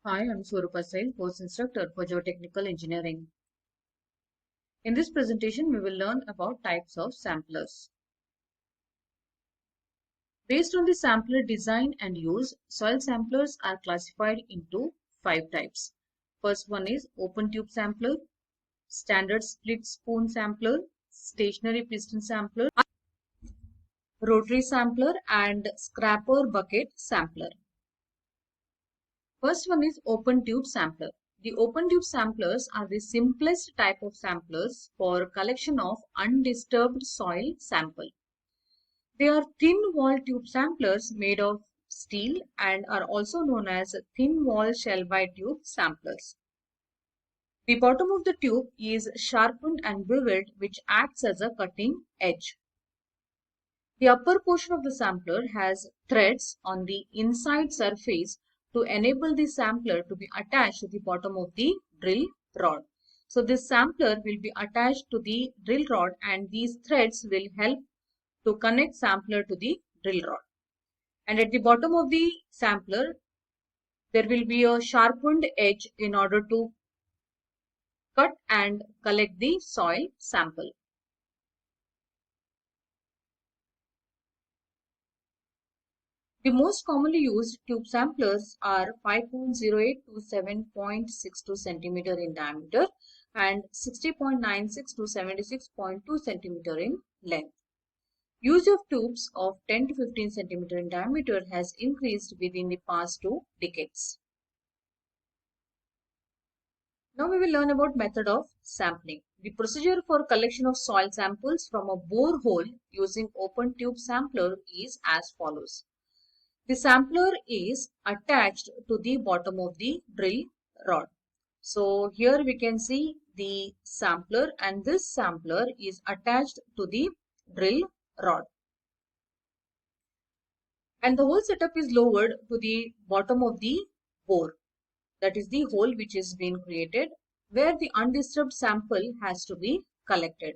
Hi, I'm Swarupa Sail, course instructor for Geotechnical Engineering. In this presentation, we will learn about types of samplers. Based on the sampler design and use, soil samplers are classified into 5 types. First one is open tube sampler, standard split spoon sampler, stationary piston sampler, rotary sampler, and scraper bucket sampler. First one is open tube sampler. The open tube samplers are the simplest type of samplers for collection of undisturbed soil sample. They are thin wall tube samplers made of steel and are also known as thin wall Shelby tube samplers. The bottom of the tube is sharpened and beveled, which acts as a cutting edge. The upper portion of the sampler has threads on the inside surface to enable the sampler to be attached to the bottom of the drill rod. So this sampler will be attached to the drill rod and these threads will help to connect sampler to the drill rod. And at the bottom of the sampler, there will be a sharpened edge in order to cut and collect the soil sample. The most commonly used tube samplers are 5.08 to 7.62 centimeter in diameter and 60.96 to 76.2 centimeter in length. Use of tubes of 10 to 15 centimeter in diameter has increased within the past 2 decades. Now we will learn about method of sampling. The procedure for collection of soil samples from a borehole using open tube sampler is as follows. The sampler is attached to the bottom of the drill rod. So here we can see the sampler and this sampler is attached to the drill rod. And the whole setup is lowered to the bottom of the bore. That is the hole which is being created where the undisturbed sample has to be collected.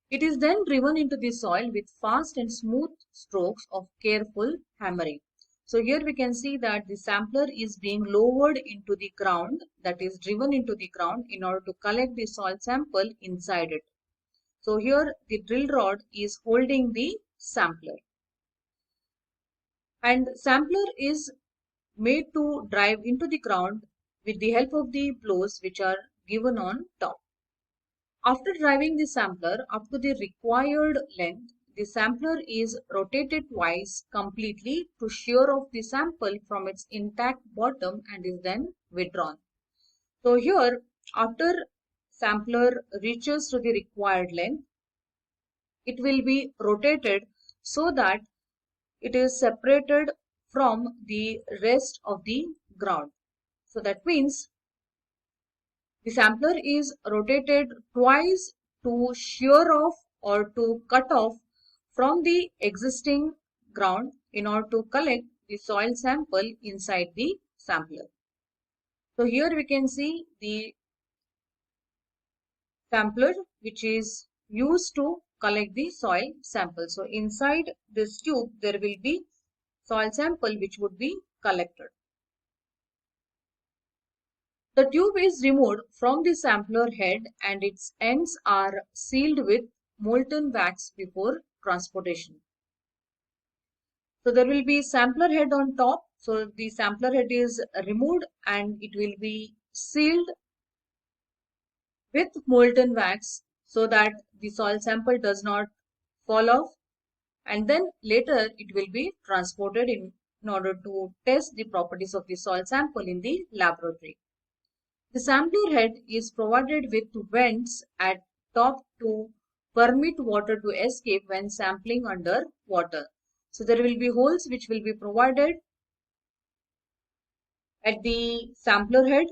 It is then driven into the soil with fast and smooth strokes of careful hammering. So here we can see that the sampler is being lowered into the ground, that is driven into the ground in order to collect the soil sample inside it. So here the drill rod is holding the sampler. And sampler is made to drive into the ground with the help of the blows which are given on top. After driving the sampler up to the required length, the sampler is rotated twice completely to shear off the sample from its intact bottom and is then withdrawn. So here, after sampler reaches to the required length, it will be rotated so that it is separated from the rest of the ground. So that means the sampler is rotated twice to shear off or to cut off from the existing ground in order to collect the soil sample inside the sampler. So here we can see the sampler which is used to collect the soil sample. So inside this tube there will be soil sample which would be collected. The tube is removed from the sampler head and its ends are sealed with molten wax before transportation. So there will be sampler head on top. So the sampler head is removed and it will be sealed with molten wax so that the soil sample does not fall off. And then later it will be transported in order to test the properties of the soil sample in the laboratory. The sampler head is provided with vents at top to permit water to escape when sampling under water. So there will be holes which will be provided at the sampler head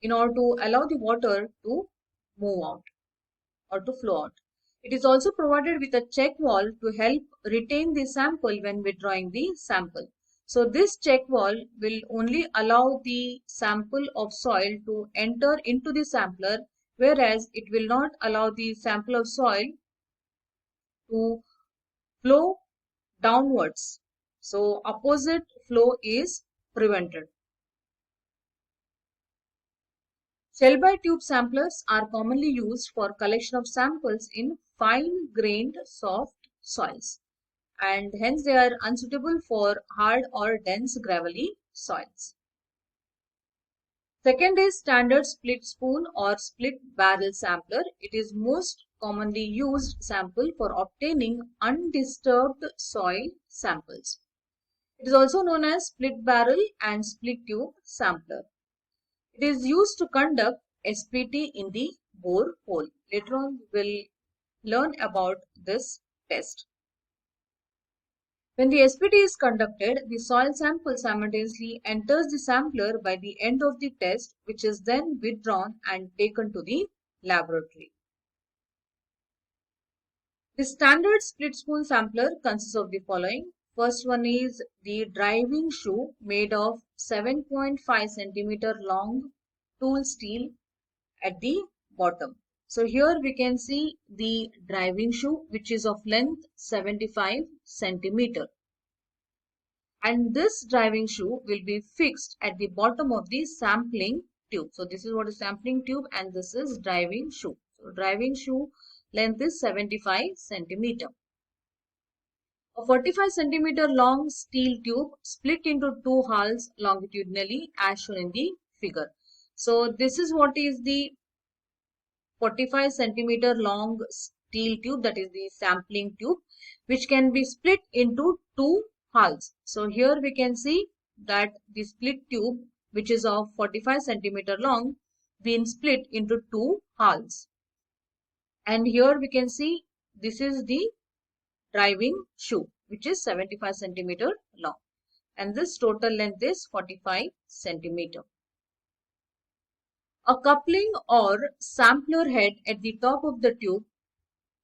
in order to allow the water to move out or to flow out. It is also provided with a check valve to help retain the sample when withdrawing the sample. So this check valve will only allow the sample of soil to enter into the sampler, whereas it will not allow the sample of soil to flow downwards. So opposite flow is prevented. Shell-by tube samplers are commonly used for collection of samples in fine-grained soft soils, and hence they are unsuitable for hard or dense gravelly soils. Second is standard split spoon or split barrel sampler. It is most commonly used sample for obtaining undisturbed soil samples. It is also known as split barrel and split tube sampler. It is used to conduct SPT in the bore hole. Later on we will learn about this test. When the SPT is conducted, the soil sample simultaneously enters the sampler by the end of the test, which is then withdrawn and taken to the laboratory. The standard split spoon sampler consists of the following. First one is the driving shoe made of 7.5 cm long tool steel at the bottom. So here we can see the driving shoe, which is of length 75 cm. And this driving shoe will be fixed at the bottom of the sampling tube. So this is what is sampling tube and this is driving shoe. So driving shoe length is 75 cm. A 45 cm long steel tube split into two holes longitudinally as shown in the figure. So this is what is the 45 cm long steel tube, that is the sampling tube, which can be split into two holes. So here we can see that the split tube, which is of 45 cm long, been split into two holes. And here we can see this is the driving shoe, which is 75 cm long, and this total length is 45 cm. A coupling or sampler head at the top of the tube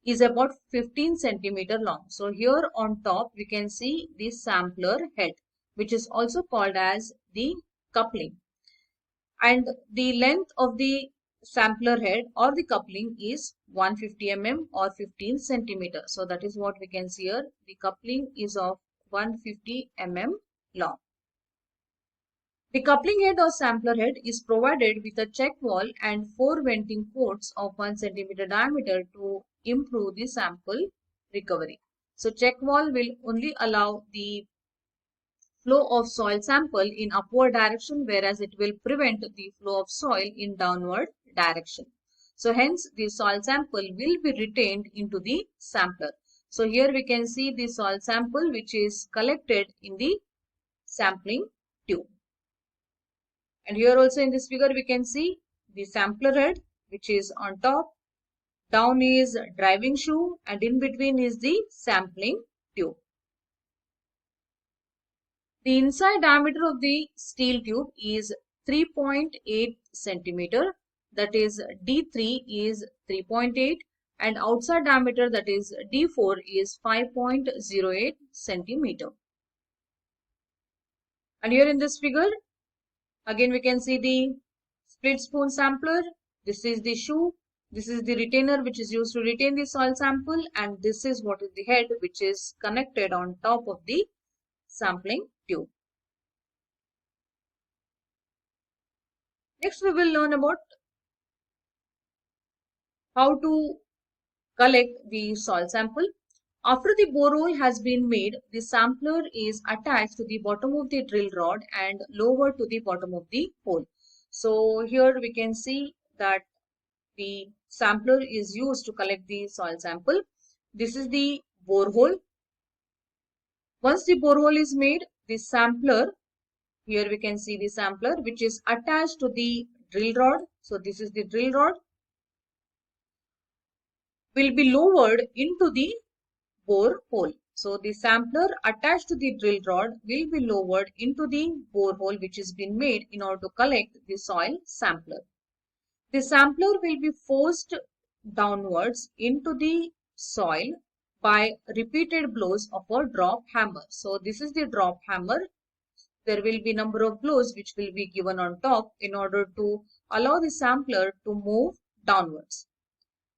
is about 15 cm long. So here on top we can see the sampler head, which is also called as the coupling, and the length of the sampler head or the coupling is 150 mm or 15 cm. So that is what we can see here. The coupling is of 150 mm long. The coupling head or sampler head is provided with a check valve and 4 venting ports of 1 cm diameter to improve the sample recovery. So check valve will only allow the flow of soil sample in upward direction, whereas it will prevent the flow of soil in downward direction. So hence the soil sample will be retained into the sampler. So here we can see the soil sample which is collected in the sampling tube. And here also in this figure we can see the sampler head, which is on top, down is driving shoe, and in between is the sampling tube. The inside diameter of the steel tube is 3.8 cm, that is D3 is 3.8, and outside diameter, that is D4, is 5.08 cm. And here in this figure again we can see the split spoon sampler. This is the shoe, this is the retainer which is used to retain the soil sample, and this is what is the head which is connected on top of the sampling tube. Next we will learn about how to collect the soil sample. After the borehole has been made, the sampler is attached to the bottom of the drill rod and lowered to the bottom of the hole. So here we can see that the sampler is used to collect the soil sample. This is the borehole. Once the borehole is made, the sampler, here we can see the sampler which is attached to the drill rod. So this is the drill rod, will be lowered into the bore hole. So the sampler attached to the drill rod will be lowered into the bore hole which has been made in order to collect the soil sampler. The sampler will be forced downwards into the soil by repeated blows of a drop hammer. So this is the drop hammer. There will be number of blows which will be given on top in order to allow the sampler to move downwards.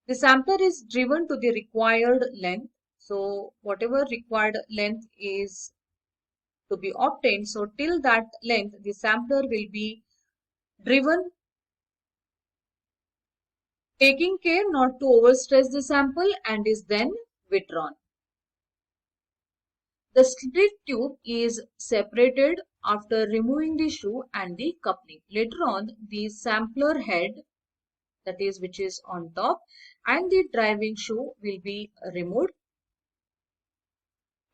The sampler is driven to the required length. So whatever required length is to be obtained, so till that length the sampler will be driven taking care not to overstress the sample, and is then withdrawn. The slit tube is separated after removing the shoe and the coupling. Later on, the sampler head, that is which is on top, and the driving shoe will be removed,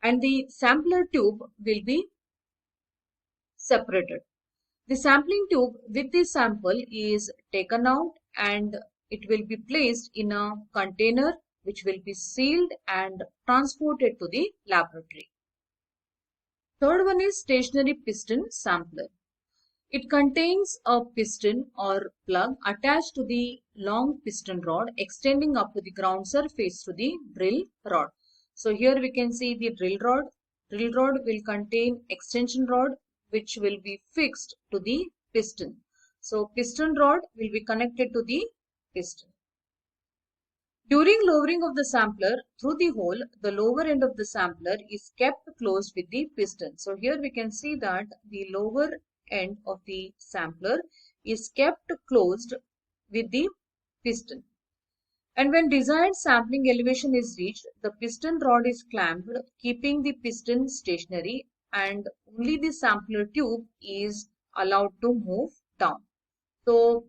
and the sampler tube will be separated. The sampling tube with the sample is taken out and it will be placed in a container which will be sealed and transported to the laboratory. Third one is stationary piston sampler. It contains a piston or plug attached to the long piston rod extending up to the ground surface to the drill rod. So here we can see the drill rod. Drill rod will contain extension rod which will be fixed to the piston. So piston rod will be connected to the piston. During lowering of the sampler through the hole, the lower end of the sampler is kept closed with the piston. So here we can see that the lower end of the sampler is kept closed with the piston. And when desired sampling elevation is reached, the piston rod is clamped, keeping the piston stationary, and only the sampler tube is allowed to move down. So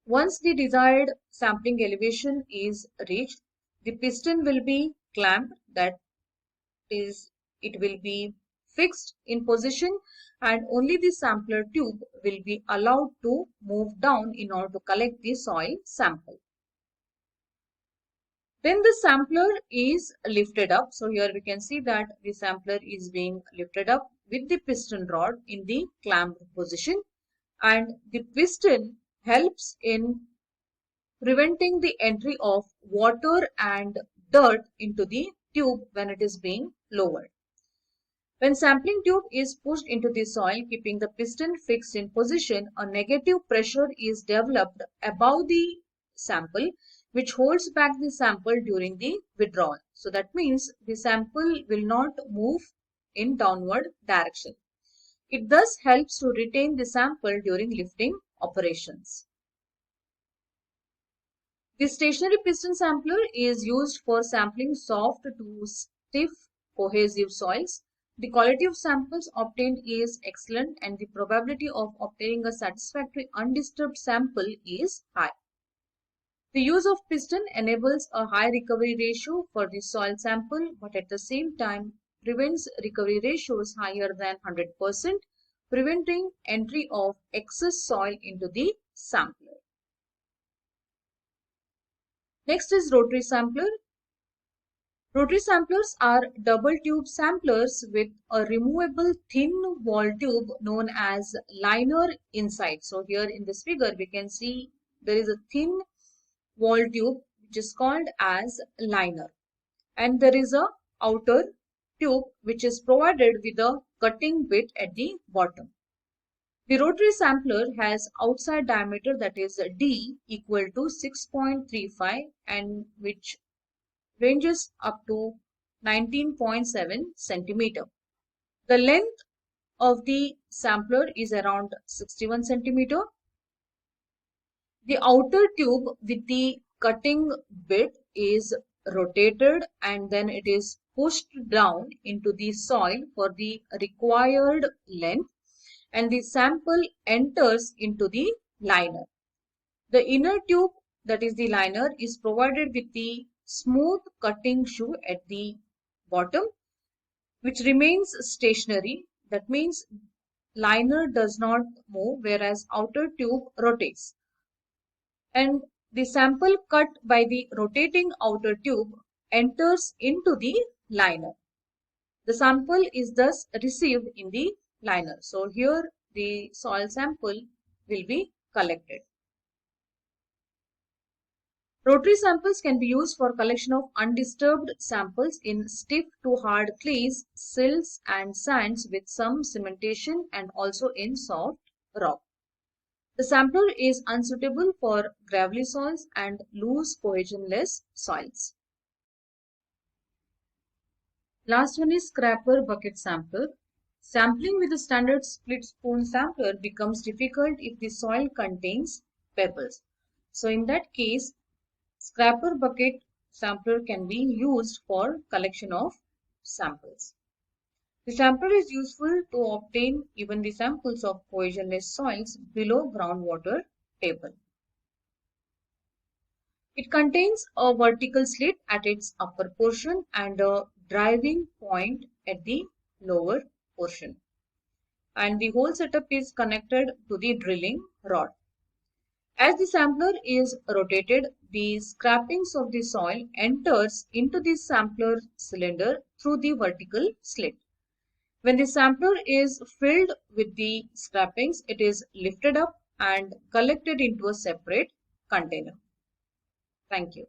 once the desired sampling elevation is reached, the piston will be clamped, that is, it will be fixed in position, and only the sampler tube will be allowed to move down in order to collect the soil sample. Then the sampler is lifted up. So here we can see that the sampler is being lifted up with the piston rod in the clamped position, and the piston helps in preventing the entry of water and dirt into the tube when it is being lowered. When sampling tube is pushed into the soil, keeping the piston fixed in position, a negative pressure is developed above the sample, which holds back the sample during the withdrawal. So that means the sample will not move in downward direction. It thus helps to retain the sample during lifting operations. The stationary piston sampler is used for sampling soft to stiff cohesive soils. The quality of samples obtained is excellent and the probability of obtaining a satisfactory undisturbed sample is high. The use of piston enables a high recovery ratio for the soil sample, but at the same time prevents recovery ratios higher than 100%, preventing entry of excess soil into the sampler. Next is rotary sampler. Rotary samplers are double tube samplers with a removable thin wall tube known as liner inside. So here in this figure we can see there is a thin wall tube which is called as liner, and there is a outer tube which is provided with a cutting bit at the bottom. The rotary sampler has outside diameter, that is D, equal to 6.35 and which ranges up to 19.7 centimeter. The length of the sampler is around 61 centimeter. The outer tube with the cutting bit is rotated and then it is pushed down into the soil for the required length, and the sample enters into the liner. The inner tube, that is the liner, is provided with the smooth cutting shoe at the bottom which remains stationary. That means liner does not move whereas outer tube rotates. And the sample cut by the rotating outer tube enters into the liner. The sample is thus received in the liner. So here the soil sample will be collected. Rotary samples can be used for collection of undisturbed samples in stiff to hard clays, silts and sands with some cementation, and also in soft rock. The sampler is unsuitable for gravelly soils and loose cohesionless soils. Last one is scraper bucket sampler. Sampling with a standard split spoon sampler becomes difficult if the soil contains pebbles. So in that case, scraper bucket sampler can be used for collection of samples. The sampler is useful to obtain even the samples of cohesionless soils below groundwater table. It contains a vertical slit at its upper portion and a driving point at the lower portion. And the whole setup is connected to the drilling rod. As the sampler is rotated, the scrapings of the soil enters into the sampler cylinder through the vertical slit. When the sampler is filled with the scrapings, it is lifted up and collected into a separate container. Thank you.